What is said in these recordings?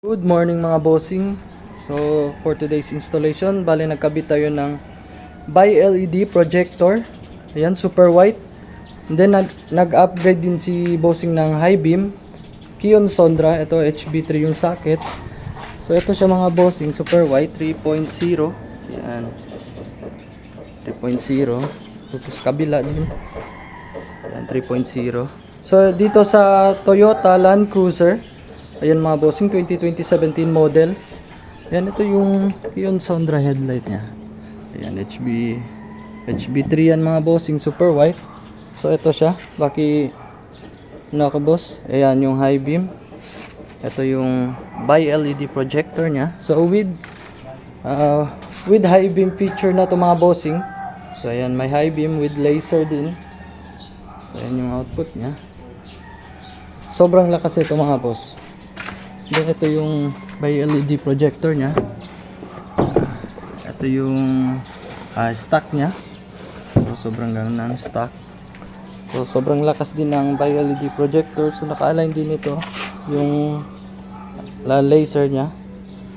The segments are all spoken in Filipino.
Good morning mga bossing. So for today's installation, bali nagkabit tayo ng bi-LED projector. Ayan, super white. And then nag-upgrade din si bossing ng high beam Kion Sondra. Ito HB3 yung socket. So ito siya mga bossing, super white 3.0. Ayan, 3.0. So sa kabila din. Ayan, 3.0. So dito sa Toyota Land Cruiser, ayan mga bossing, 2017 model. Ayan, ito yung Sondra headlight niya. Ayan, HB3 yan mga bossing, super white. So ito siya, baki naka boss. Ayan yung high beam. Ito yung bi-LED projector niya. So with high beam feature na to mga bossing. So ayan, may high beam with laser din. Ayan yung output niya. Sobrang lakas ito mga boss. Then ito yung bi-LED projector niya. Ito yung stock niya. So sobrang ganda ng stock. So sobrang lakas din ng bi-LED projector. So naka-align din ito yung laser niya.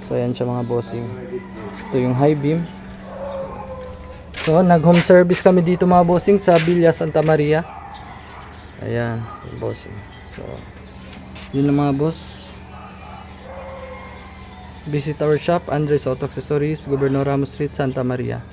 So ayan siya mga bossing. Ito yung high beam. So nag-home service kami dito mga bossing sa Villa Santa Maria. Ayan, bossing. So yun lang mga boss. Visit our shop, Andres Auto Accessories, Gobernador Ramos Street, Santa Maria.